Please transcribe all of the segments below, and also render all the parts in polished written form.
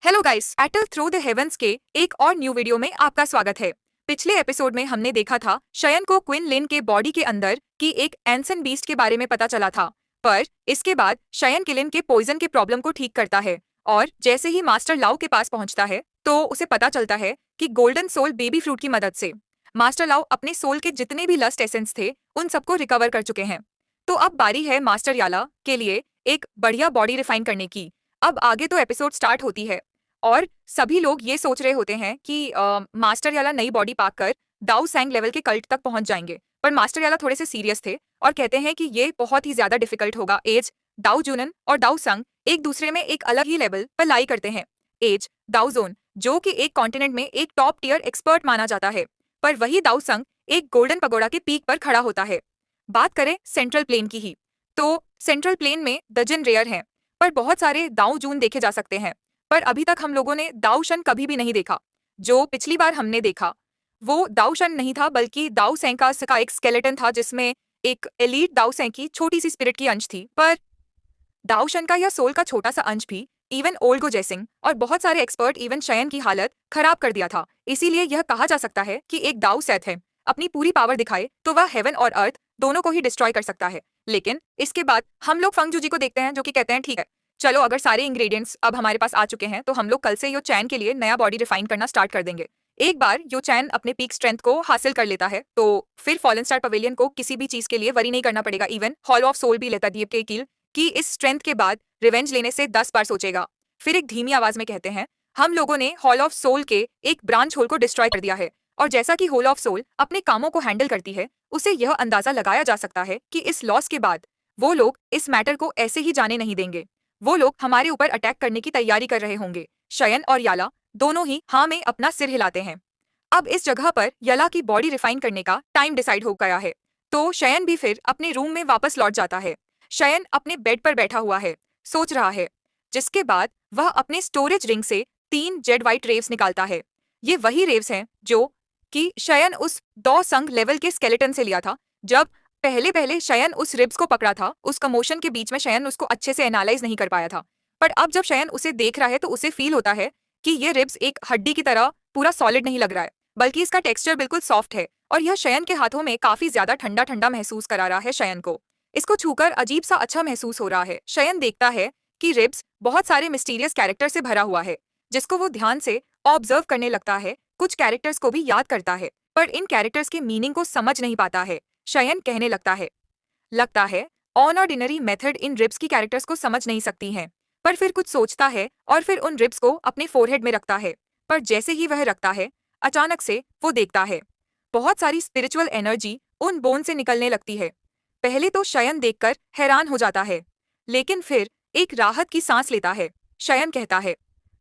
Hello guys, एटल through the heavens के एक और न्यू वीडियो में आपका स्वागत है। पिछले एपिसोड में हमने देखा था शयन को क्विन लिन के बॉडी के अंदर की एक एंसन बीस्ट के बारे में पता चला था। पर इसके बाद शयन किलिन के पॉइजन के प्रॉब्लम को ठीक करता है और जैसे ही मास्टर लाओ के पास पहुंचता है तो उसे पता चलता है कि गोल्डन सोल बेबी फ्रूट की मदद से मास्टर लाओ अपने सोल के जितने भी लस्ट एसेंस थे उन सबको रिकवर कर चुके हैं। तो अब बारी है मास्टर याला के लिए एक बढ़िया बॉडी रिफाइन करने की। अब आगे तो एपिसोड स्टार्ट होती है और सभी लोग ये सोच रहे होते हैं कि मास्टर याला नई बॉडी पाकर दाऊ सैंग लेवल के कल्ट तक पहुंच जाएंगे। पर मास्टर याला थोड़े से सीरियस थे और कहते हैं कि ये बहुत ही ज्यादा डिफिकल्ट होगा। एज दाऊ जूनन और दाऊ संग एक दूसरे में एक अलग ही लेवल पर लाई करते हैं। एज दाऊ जोन जो कि एक कॉन्टिनेंट में एक टॉप टियर एक्सपर्ट माना जाता है, पर वही दाऊ संग एक गोल्डन पगोड़ा के पीक पर खड़ा होता है। बात करें सेंट्रल प्लेन की ही, तो सेंट्रल प्लेन में दजन रेयर हैं, पर बहुत सारे दाऊ जून देखे जा सकते हैं। पर अभी तक हम लोगों ने दाऊशन कभी भी नहीं देखा। जो पिछली बार हमने देखा वो दाऊशन नहीं था बल्कि दाऊ सैंकास का एक स्केलेटन था जिसमें एक एलीट दाऊ सैं की छोटी सी स्पिरिट की अंश थी। पर दाऊशन का यह सोल का छोटा सा अंश भी इवन ओल्गो जैसिंग और बहुत सारे एक्सपर्ट इवन शयन की हालत खराब कर दिया था। इसीलिए यह कहा जा सकता है कि एक दाऊ सेथ है अपनी पूरी पावर दिखाए तो वह हेवन और अर्थ दोनों को ही डिस्ट्रॉय कर सकता है। लेकिन इसके बाद हम लोग फंगजू जी को देखते हैं जो कि कहते हैं ठीक है, चलो अगर सारे इंग्रेडिएंट्स अब हमारे पास आ चुके हैं तो हम लोग कल से यो चैन के लिए नया बॉडी रिफाइन करना स्टार्ट कर देंगे। एक बार यो चैन अपने पीक स्ट्रेंथ को हासिल कर लेता है तो फिर फॉलन स्टार पवेलियन को किसी भी चीज के लिए वरी नहीं करना पड़ेगा। इवन हॉल ऑफ सोल भी लेता दीप के कील कि इस स्ट्रेंथ के बाद रिवेंज लेने से 10 बार सोचेगा। फिर एक धीमी आवाज में कहते हैं हम लोगों ने हॉल ऑफ सोल के एक ब्रांच होल को डिस्ट्रॉय कर दिया है और जैसा कि होल ऑफ सोल अपने कामों को हैंडल करती है उसे यह अंदाजा लगाया जा सकता है कि इस लॉस के बाद वो लोग इस मैटर को ऐसे ही जाने नहीं देंगे। वो लोग हमारे ऊपर अटैक करने की तैयारी कर रहे होंगे। शयन और याला दोनों ही हाँ में अपना सिर हिलाते हैं। अब इस जगह पर यला की बॉडी रिफाइन करने का टाइम डिसाइड हो गया है तो शयन भी फिर अपने रूम में वापस लौट जाता है। शयन अपने बेड पर बैठा हुआ है, सोच रहा है, जिसके बाद वह अपने स्टोरेज रिंग से 3 जेड वाइट रेव्स निकालता है। ये वही रेव्स हैं जो कि शयन उस दो संग लेवल के स्केलेटन से लिया था। जब पहले पहले शयन उस रिब्स को पकड़ा था उस कमोशन के बीच में शयन उसको अच्छे से एनालाइज नहीं कर पाया था। पर अब जब शयन उसे देख रहा है तो उसे फील होता है कि ये रिब्स एक हड्डी की तरह पूरा सॉलिड नहीं लग रहा है बल्कि इसका टेक्सचर बिल्कुल सॉफ्ट है और यह शयन के हाथों में काफी ज्यादा ठंडा ठंडा महसूस करा रहा है। शयन को इसको छूकर अजीब सा अच्छा महसूस हो रहा है। शयन देखता है कि रिब्स बहुत सारे मिस्टीरियस कैरेक्टर से भरा हुआ है जिसको वो ध्यान से ऑब्जर्व करने लगता है। कुछ कैरेक्टर्स को भी याद करता है पर इन कैरेक्टर्स के मीनिंग को समझ नहीं पाता है। शयन कहने लगता है on ordinary method in ribs की कैरेक्टर्स को समझ नहीं सकती हैं। पर फिर कुछ सोचता है और फिर उन रिब्स को अपने फोरहेड में रखता है। पर जैसे ही वह रखता है अचानक से वो देखता है बहुत सारी स्पिरिचुअल एनर्जी उन बोन से निकलने लगती है। पहले तो शयन देखकर हैरान हो जाता है लेकिन फिर एक राहत की सांस लेता है। शयन कहता है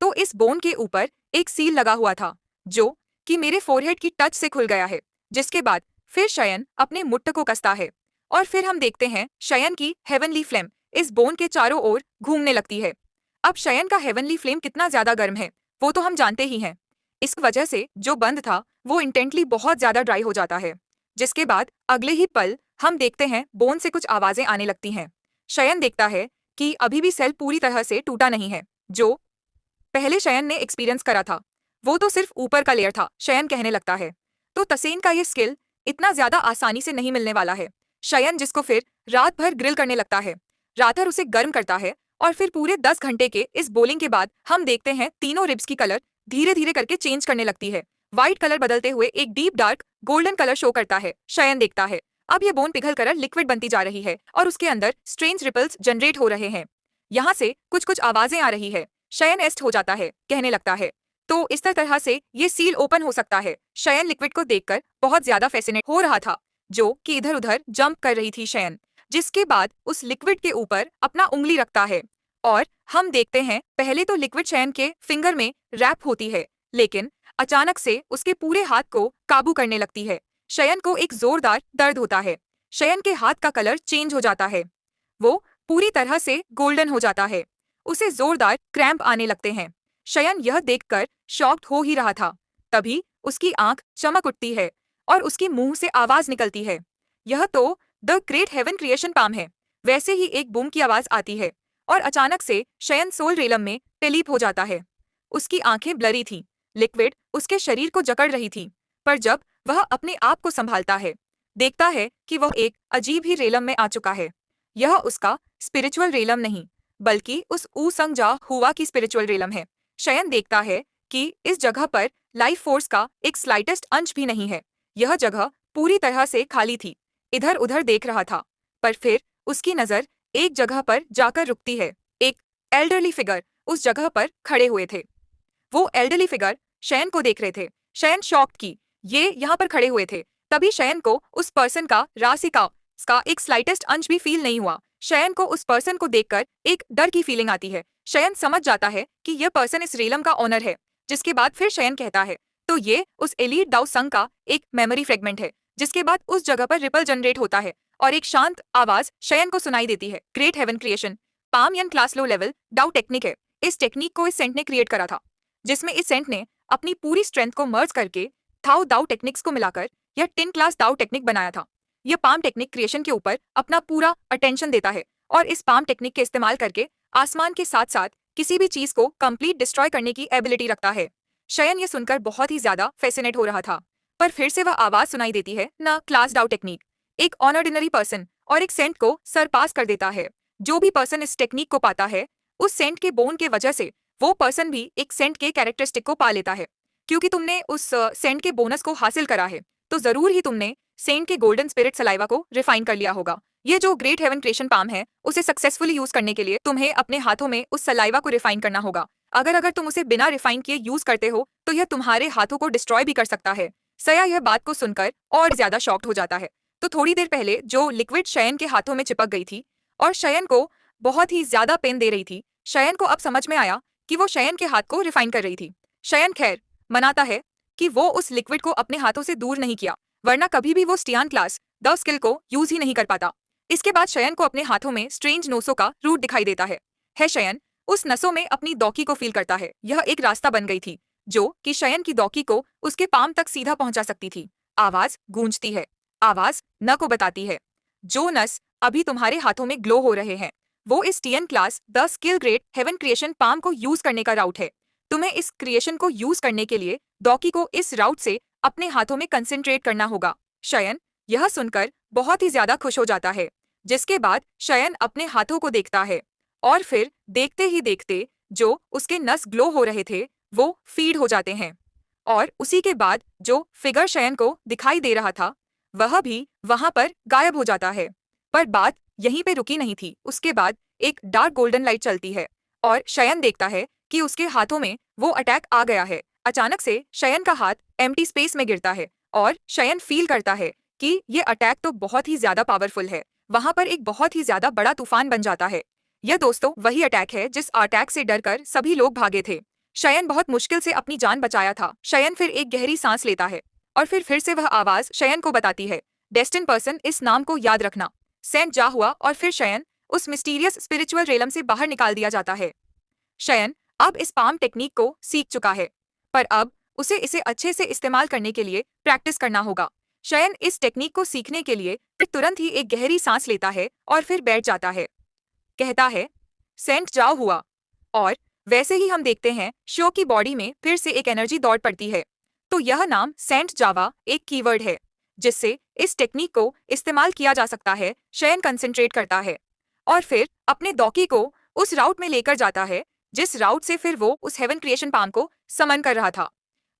तो इस बोन के ऊपर एक सील लगा हुआ था जो कि मेरे फोरहेड की टच से खुल गया है। जिसके बाद फिर शयन अपने मुट्ठ को कसता है और फिर हम देखते हैं शयन की हेवनली फ्लेम इस बोन के चारों ओर घूमने लगती है। अब शयन का हेवनली फ्लेम कितना ज्यादा गर्म है वो तो हम जानते ही हैं। इस वजह से जो बंद था वो इंटेंटली बहुत ज्यादा ड्राई हो जाता है। जिसके बाद अगले ही पल हम देखते हैं बोन से कुछ आवाजें आने लगती हैं। शयन देखता है कि अभी भी सेल पूरी तरह से टूटा नहीं है जो पहले शयन ने एक्सपीरियंस करा था। वो तो सिर्फ ऊपर का लेयर था। शयन कहने लगता है तो तसेन का ये स्किल इतना ज्यादा आसानी से नहीं मिलने वाला है। शयन जिसको फिर रात भर ग्रिल करने लगता है, रात भर उसे गर्म करता है और फिर पूरे 10 घंटे के इस बोलिंग के बाद हम देखते हैं तीनों रिब्स की कलर धीरे धीरे करके चेंज करने लगती है। व्हाइट कलर बदलते हुए एक deep dark golden colour show करता है। शयन देखता है अब ये बोन पिघल कर लिक्विड बनती जा रही है और उसके अंदर स्ट्रेंज रिपल्स जनरेट हो रहे हैं। यहाँ से कुछ कुछ आवाजें आ रही है। शयन एस्ट हो जाता है, कहने लगता है तो इस तरह से ये सील ओपन हो सकता है। शयन लिक्विड को देखकर बहुत ज्यादा फैसिनेट हो रहा था जो कि इधर उधर जंप कर रही थी शयन। जिसके बाद उस लिक्विड के ऊपर अपना उंगली रखता है और हम देखते हैं पहले तो लिक्विड शयन के फिंगर में रैप होती है लेकिन अचानक से उसके पूरे हाथ को काबू करने लगती है। शयन को एक जोरदार दर्द होता है। शयन के हाथ का कलर चेंज हो जाता है, वो पूरी तरह से गोल्डन हो जाता है। उसे जोरदार क्रैम्प आने लगते हैं। शयन यह देखकर शॉक्ड हो ही रहा था तभी उसकी आंख चमक उठती है और उसकी मुंह से आवाज निकलती है। यह तो the great heaven creation palm है। वैसे ही एक बूम की आवाज आती है और अचानक से शयन सोल रेलम में टेलीप हो जाता है। उसकी आंखें ब्लरी थीं। लिक्विड उसके शरीर को जकड़ रही थी। पर जब वह अपने आप को संभालता है, देखता है कि वह एक अजीब ही रेलम में आ चुका है। यह उसका स्पिरिचुअल रेलम नहीं, बल्कि उस ऊ संग जा हुआ की स्पिरिचुअल रेलम है। शयन देखता है कि इस जगह पर लाइफ फोर्स का एक स्लाइटेस्ट अंश भी नहीं है। यह जगह पूरी तरह से खाली थी। इधर उधर देख रहा था, पर फिर उसकी नजर एक जगह पर जाकर रुकती है। एक एल्डरली फिगर उस जगह पर खड़े हुए थे। वो एल्डरली फिगर शयन को देख रहे थे। शयन शॉक्ड की ये यहाँ पर खड़े हुए थे। तभी शयन को उस पर्सन का रासिका का एक स्लाइटेस्ट अंश भी फील नहीं हुआ। शयन को उस पर्सन को देखकर एक डर की फीलिंग आती है। शयन समझ जाता है कि यह पर्सन इस रेलम का ओनर है। जिसके बाद फिर शयन कहता है, तो ये उस एलीट दाउ संघ का एक मेमोरी फ्रेगमेंट है। जिसके बाद उस जगह पर रिपल जनरेट होता है और एक शांत आवाज शयन को सुनाई देती है। ग्रेट हेवन क्रिएशन पाम यन क्लास लो लेवल डाउ टेक्निक है। इस टेक्निक को इस सेंट ने क्रिएट करा था, जिसमें इस सेंट ने अपनी पूरी स्ट्रेंथ को मर्ज करके थाओ दाउ टेक्निक्स को मिलाकर यह 10 क्लास दाउ टेक्निक बनाया था। यह पाम टेक्निक क्रिएशन के ऊपर अपना पूरा अटेंशन देता है और इस पाम टेक्निक के इस्तेमाल करके आसमान के साथ साथ किसी भी चीज को कंप्लीट डिस्ट्रॉय करने की एबिलिटी रखता है। शयन ये सुनकर बहुत ही ज्यादा फैसिनेट हो रहा था, पर फिर से वह आवाज सुनाई देती है, ना क्लास डाउ टेक्निक एक ऑर्डिनरी पर्सन और एक सेंट को सरपास कर देता है। जो भी पर्सन इस टेक्निक को पाता है, उस सेंट के बोन के वजह से वो पर्सन भी एक सेंट के कैरेक्टरिस्टिक को पा लेता है। क्योंकि तुमने उस सेंट के बोनस को हासिल करा है, तो जरूर ही तुमने सेंट के गोल्डन स्पिरिट सलाइवा को रिफाइन कर लिया होगा। ये जो ग्रेट हेवन क्रिएशन पाम है, उसे सक्सेसफुली यूज करने के लिए तुम्हें अपने हाथों में उस सलाइवा को रिफाइन करना होगा। अगर तुम उसे बिना रिफाइन किए यूज करते हो, तो यह तुम्हारे हाथों को डिस्ट्रॉय भी कर सकता है। सया यह बात को सुनकर और ज्यादा शॉक्ड हो जाता है। तो थोड़ी देर पहले जो लिक्विड शयन के हाथों में चिपक गई थी और शयन को बहुत ही ज्यादा पेन दे रही थी, शयन को अब समझ में आया कि वो शयन के हाथ को रिफाइन कर रही थी। शयन खैर मनाता है कि वो उस लिक्विड को अपने हाथों से दूर नहीं किया, वरना कभी भी वो स्टियान क्लास द स्किल को यूज ही नहीं कर पाता। इसके बाद शयन को अपने हाथों में स्ट्रेंज नसों का रूट दिखाई देता है। शयन उस नसों में अपनी दौकी को फील करता है। यह एक रास्ता बन गई थी जो कि शयन की दौकी को उसके पाम तक सीधा पहुंचा सकती थी। आवाज गूंजती है। आवाज न को बताती है, जो नस अभी तुम्हारे हाथों में ग्लो हो रहे हैं, वो इस टीएन class the skill great heaven creation palm को यूज करने का राउट है। तुम्हें इस क्रिएशन को यूज करने के लिए डॉकी को इस राउट से अपने हाथों में कंसेंट्रेट करना होगा। शयन यह सुनकर बहुत ही ज्यादा खुश हो जाता है। जिसके बाद शयन अपने हाथों को देखता है और फिर देखते ही देखते जो उसके नस ग्लो हो रहे थे वो फीड हो जाते हैं, और उसी के बाद जो फिगर शयन को दिखाई दे रहा था वह भी वहां पर गायब हो जाता है। पर बात यहीं पे रुकी नहीं थी। उसके बाद एक डार्क गोल्डन लाइट चलती है और शयन देखता है कि उसके हाथों में वो अटैक आ गया है। अचानक से शयन का हाथ एम्प्टी स्पेस में गिरता है और शयन फील करता है कि ये अटैक तो बहुत ही ज्यादा पावरफुल है। वहां पर एक बहुत ही ज्यादा बड़ा तूफान बन जाता है। यह दोस्तों वही अटैक है जिस अटैक से डरकर सभी लोग भागे थे। शयन बहुत मुश्किल से अपनी जान बचाया था। शयन फिर एक गहरी सांस लेता है और फिर से वह आवाज शयन को बताती है, डेस्टिन पर्सन इस नाम को याद रखना। सेंट जा हुआ और फिर शयन उस मिस्टीरियस स्पिरिचुअल रेलम से बाहर निकाल दिया जाता है। शयन अब इस पाम टेक्निक को सीख चुका है, पर अब उसे इसे अच्छे से इस्तेमाल करने के लिए प्रैक्टिस करना होगा। शयन इस टेक्निक को सीखने के लिए फिर तुरंत ही एक गहरी सांस लेता है और फिर बैठ जाता है। कहता है, सेंट जाओ हुआ। और वैसे ही हम देखते हैं शो की बॉडी में फिर से एक एनर्जी दौड़ पड़ती है। तो यह नाम सेंट जावा एक कीवर्ड है जिससे इस टेक्निक को इस्तेमाल किया जा सकता है। शयन कंसंट्रेट करता है और फिर अपने डॉकी को उस राउट में लेकर जाता है जिस राउट से फिर वो उस हेवन क्रिएशन पाम को समन कर रहा था।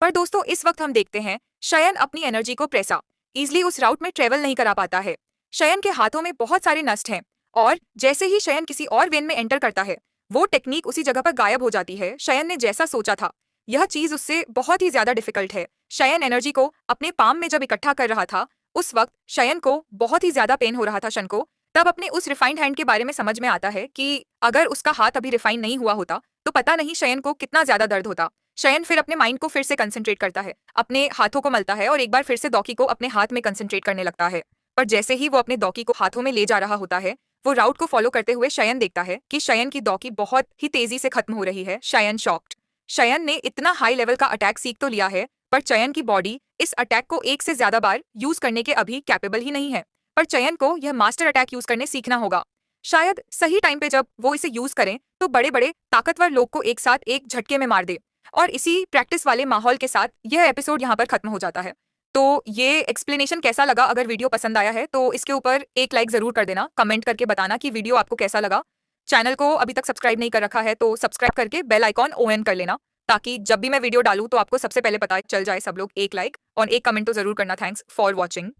पर दोस्तों इस वक्त हम देखते हैं शयन अपनी एनर्जी को प्रेसा इजिली उस राउट में ट्रेवल नहीं करा पाता है। शयन के हाथों में बहुत सारे नस्ट हैं और जैसे ही शयन किसी और वेन में एंटर करता है वो टेक्निक उसी जगह पर गायब हो जाती है। शयन ने जैसा सोचा था यह चीज उससे बहुत ही ज्यादा डिफिकल्ट है। शयन एनर्जी को अपने पाम में जब इकट्ठा कर रहा था उस वक्त शयन को बहुत ही ज्यादा पेन हो रहा था। शन को तब अपने उस रिफाइंड हैंड के बारे में समझ में आता है कि अगर उसका हाथ अभी रिफाइन नहीं हुआ होता तो पता नहीं शयन को कितना ज्यादा दर्द होता। शयन फिर अपने माइंड को फिर से कंसंट्रेट करता है, अपने हाथों को मलता है और एक बार फिर से डॉकी को अपने हाथ में कंसंट्रेट करने लगता है। पर जैसे ही वो अपने डॉकी को हाथों में ले जा रहा होता है वो राउट को फॉलो करते हुए शयन देखता है कि शयन की डॉकी बहुत ही तेजी से खत्म हो रही है। शयन शॉक्ड। शयन ने इतना हाई लेवल का अटैक सीख तो लिया है पर चयन की बॉडी इस अटैक को एक से ज्यादा बार यूज करने के अभी कैपेबल ही नहीं है। पर चयन को यह मास्टर अटैक यूज करने सीखना होगा। शायद सही टाइम पे जब वो इसे यूज करें तो बड़े बड़े ताकतवर लोग को एक साथ एक झटके में मार दे। और इसी प्रैक्टिस वाले माहौल के साथ यह एपिसोड यहाँ पर खत्म हो जाता है। तो ये एक्सप्लेनेशन कैसा लगा? अगर वीडियो पसंद आया है तो इसके ऊपर एक लाइक ज़रूर कर देना, कमेंट करके बताना कि वीडियो आपको कैसा लगा। चैनल को अभी तक सब्सक्राइब नहीं कर रखा है तो सब्सक्राइब करके बेल आइकॉन ऑन कर लेना, ताकि जब भी मैं वीडियो डालूँ तो आपको सबसे पहले पता चल जाए। सब लोग एक लाइक और एक कमेंट तो ज़रूर करना। Thanks for watching.